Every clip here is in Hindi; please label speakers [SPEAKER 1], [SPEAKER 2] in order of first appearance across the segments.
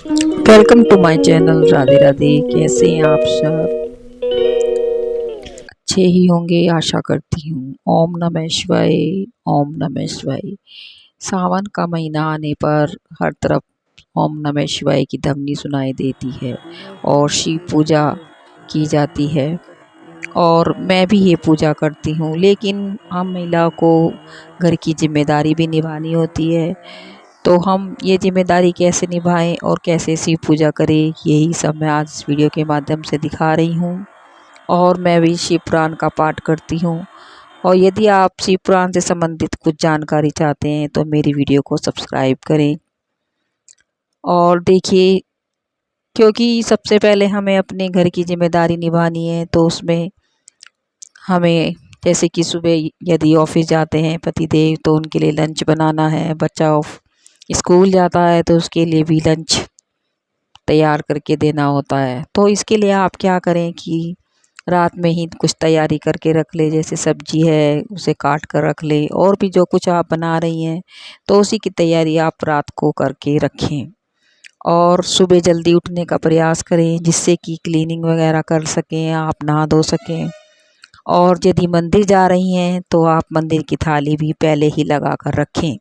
[SPEAKER 1] Welcome to my channel. Radhe Radhe. कैसे हैं आप सब? अच्छे ही होंगे आशा करती हूँ। ओम नमः शिवाय। ओम नमः शिवाय। सावन का महीना आने पर हर तरफ ओम नमः शिवाय की ध्वनि सुनाई देती है और शिव पूजा की जाती है। और मैं भी ये पूजा करती हूँ, लेकिन हम महिलाओं को घर की जिम्मेदारी भी निभानी होती है। तो हम ये जिम्मेदारी कैसे निभाएं और कैसे शिव पूजा करें, यही सब मैं आज इस वीडियो के माध्यम से दिखा रही हूँ। और मैं भी शिव पुराण का पाठ करती हूँ। और यदि आप शिव पुराण से संबंधित कुछ जानकारी चाहते हैं तो मेरी वीडियो को सब्सक्राइब करें और देखिए, क्योंकि सबसे पहले हमें अपने घर की जिम्मेदारी निभानी है। तो उसमें हमें जैसे कि सुबह यदि ऑफिस जाते हैं पतिदेव तो उनके लिए लंच बनाना है, बच्चा स्कूल जाता है तो उसके लिए भी लंच तैयार करके देना होता है। तो इसके लिए आप क्या करें कि रात में ही कुछ तैयारी करके रख ले, जैसे सब्जी है उसे काट कर रख ले, और भी जो कुछ आप बना रही हैं तो उसी की तैयारी आप रात को करके रखें। और सुबह जल्दी उठने का प्रयास करें जिससे कि क्लीनिंग वगैरह कर सकें, आप नहा धो सकें। और यदि मंदिर जा रही हैं तो आप मंदिर की थाली भी पहले ही लगा कर रखें।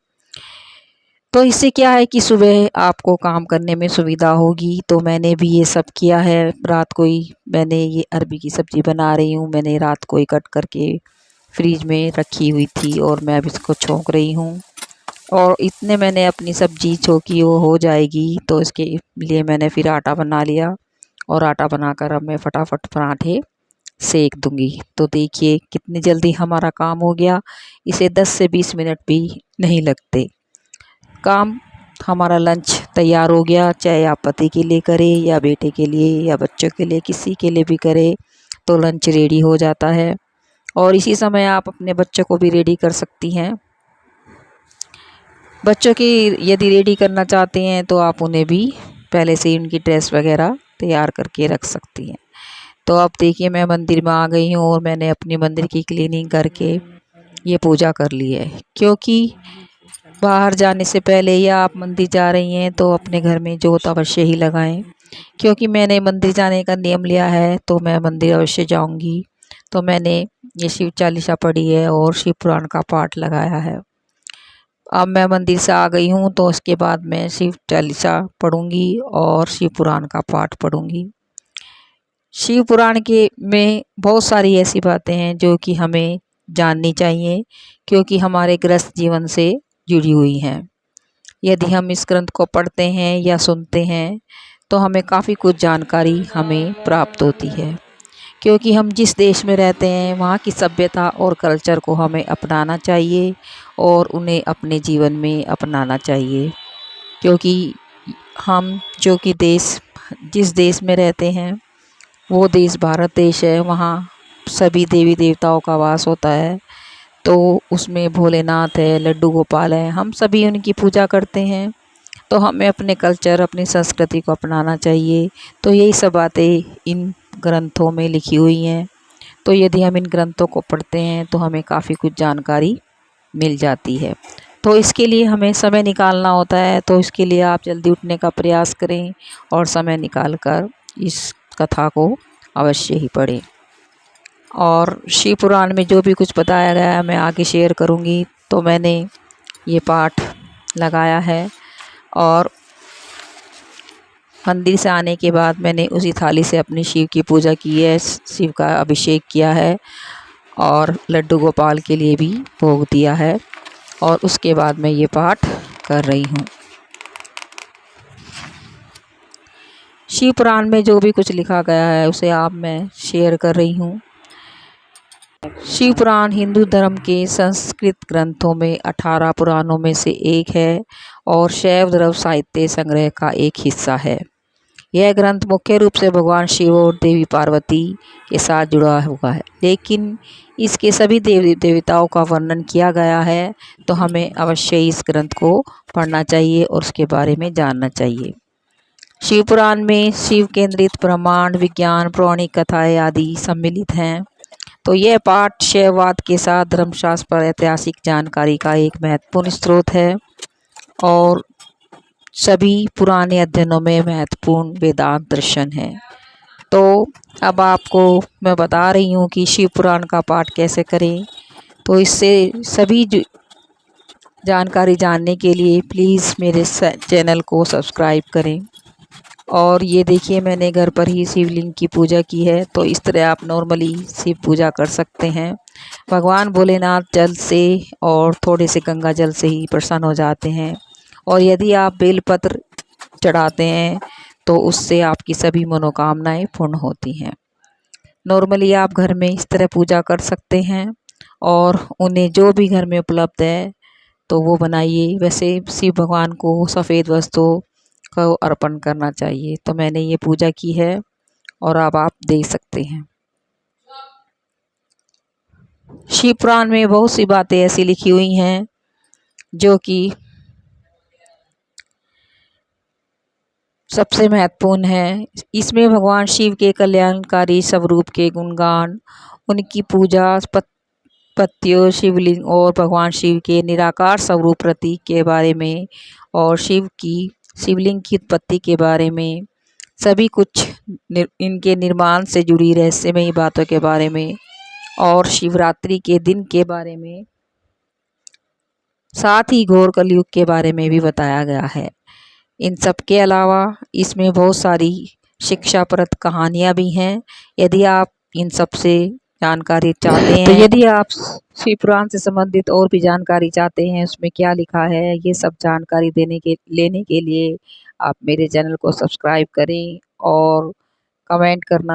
[SPEAKER 1] तो इससे क्या है कि सुबह आपको काम करने में सुविधा होगी। तो मैंने भी ये सब किया है। रात को ही मैंने ये अरबी की सब्ज़ी बना रही हूँ, मैंने रात को ही कट करके फ्रिज में रखी हुई थी और मैं अब इसको छौंक रही हूँ। और इतने मैंने अपनी सब्ज़ी छौंकी वो हो जाएगी, तो इसके लिए मैंने फिर आटा बना लिया और आटा बनाकर अब मैं फटाफट पराठे सेक दूंगी। तो देखिए कितनी जल्दी हमारा काम हो गया। इसे 10 से 20 मिनट भी नहीं लगते। काम हमारा लंच तैयार हो गया। चाहे आप पति के लिए करें या बेटे के लिए या बच्चों के लिए, किसी के लिए भी करें तो लंच रेडी हो जाता है। और इसी समय आप अपने बच्चों को भी रेडी कर सकती हैं। बच्चों की यदि रेडी करना चाहते हैं तो आप उन्हें भी पहले से ही उनकी ड्रेस वगैरह तैयार करके रख सकती हैं। तो अब देखिए मैं मंदिर में आ गई हूँ और मैंने अपनी मंदिर की क्लीनिंग करके ये पूजा कर ली है। क्योंकि बाहर जाने से पहले या आप मंदिर जा रही हैं तो अपने घर में जोत अवश्य ही लगाएं। क्योंकि मैंने मंदिर जाने का नियम लिया है तो मैं मंदिर अवश्य जाऊंगी। तो मैंने ये शिव चालीसा पढ़ी है और शिव पुराण का पाठ लगाया है। अब मैं मंदिर से आ गई हूँ तो उसके बाद मैं शिव चालीसा पढ़ूंगी और शिव पुराण का पाठ पढ़ूंगी। शिव पुराण के में बहुत सारी ऐसी बातें हैं जो कि हमें जाननी चाहिए, क्योंकि हमारे गृहस्थ जीवन से जुड़ी हुई हैं। यदि हम इस ग्रंथ को पढ़ते हैं या सुनते हैं तो हमें काफ़ी कुछ जानकारी हमें प्राप्त होती है। क्योंकि हम जिस देश में रहते हैं वहाँ की सभ्यता और कल्चर को हमें अपनाना चाहिए और उन्हें अपने जीवन में अपनाना चाहिए। क्योंकि हम जो कि जिस देश में रहते हैं वो देश भारत देश है। वहाँ सभी देवी देवताओं का वास होता है। तो उसमें भोलेनाथ है, लड्डू गोपाल है, हम सभी उनकी पूजा करते हैं। तो हमें अपने कल्चर, अपनी संस्कृति को अपनाना चाहिए। तो यही सब बातें इन ग्रंथों में लिखी हुई हैं। तो यदि हम इन ग्रंथों को पढ़ते हैं तो हमें काफ़ी कुछ जानकारी मिल जाती है। तो इसके लिए हमें समय निकालना होता है। तो इसके लिए आप जल्दी उठने का प्रयास करें और समय निकाल कर इस कथा को अवश्य ही पढ़ें। और शिव पुराण में जो भी कुछ बताया गया है मैं आगे शेयर करूँगी। तो मैंने ये पाठ लगाया है और मंदिर से आने के बाद मैंने उसी थाली से अपनी शिव की पूजा की है, शिव का अभिषेक किया है और लड्डू गोपाल के लिए भी भोग दिया है। और उसके बाद मैं ये पाठ कर रही हूँ। शिव पुराण में जो भी कुछ लिखा गया है उसे आप मैं शेयर कर रही हूँ। शिव पुराण हिंदू धर्म के संस्कृत ग्रंथों में 18 पुराणों में से एक है और शैव धर्म साहित्य संग्रह का एक हिस्सा है। यह ग्रंथ मुख्य रूप से भगवान शिव और देवी पार्वती के साथ जुड़ा हुआ है, लेकिन इसके सभी देवी देवताओं का वर्णन किया गया है। तो हमें अवश्य इस ग्रंथ को पढ़ना चाहिए और उसके बारे में जानना चाहिए। शिव पुराण में शिव केंद्रित ब्रह्मांड, विज्ञान, पौराणिक कथाएं आदि सम्मिलित हैं। तो यह पाठ शैववाद के साथ धर्मशास्त्र पर ऐतिहासिक जानकारी का एक महत्वपूर्ण स्रोत है। और सभी पुराने अध्ययनों में महत्वपूर्ण वेदांत दर्शन है। तो अब आपको मैं बता रही हूँ कि शिव पुराण का पाठ कैसे करें। तो इससे सभी जानकारी जानने के लिए प्लीज़ मेरे चैनल को सब्सक्राइब करें। और ये देखिए मैंने घर पर ही शिवलिंग की पूजा की है। तो इस तरह आप नॉर्मली शिव पूजा कर सकते हैं। भगवान भोलेनाथ जल से और थोड़े से गंगा जल से ही प्रसन्न हो जाते हैं। और यदि आप बेलपत्र चढ़ाते हैं तो उससे आपकी सभी मनोकामनाएं पूर्ण होती हैं। नॉर्मली आप घर में इस तरह पूजा कर सकते हैं और उन्हें जो भी घर में उपलब्ध है तो वो बनाइए। वैसे शिव भगवान को सफ़ेद वस्त्रों को अर्पण करना चाहिए। तो मैंने ये पूजा की है और अब आप देख सकते हैं। शिव पुराण में बहुत सी बातें ऐसी लिखी हुई हैं जो कि सबसे महत्वपूर्ण है। इसमें भगवान शिव के कल्याणकारी स्वरूप के गुणगान, उनकी पूजा पत्तियों, शिवलिंग और भगवान शिव के निराकार स्वरूप प्रतीक के बारे में और शिवलिंग की उत्पत्ति के बारे में सभी कुछ इनके निर्माण से जुड़ी रहस्यमयी बातों के बारे में और शिवरात्रि के दिन के बारे में, साथ ही घोर कलयुग के बारे में भी बताया गया है। इन सब के अलावा इसमें बहुत सारी शिक्षाप्रद कहानियाँ भी हैं। यदि आप इन सब से जानकारी चाहते हैं, तो यदि आप शिव पुराण से संबंधित और भी जानकारी चाहते हैं, उसमें क्या लिखा है, ये सब जानकारी लेने के लिए आप मेरे चैनल को सब्सक्राइब करें और कमेंट करना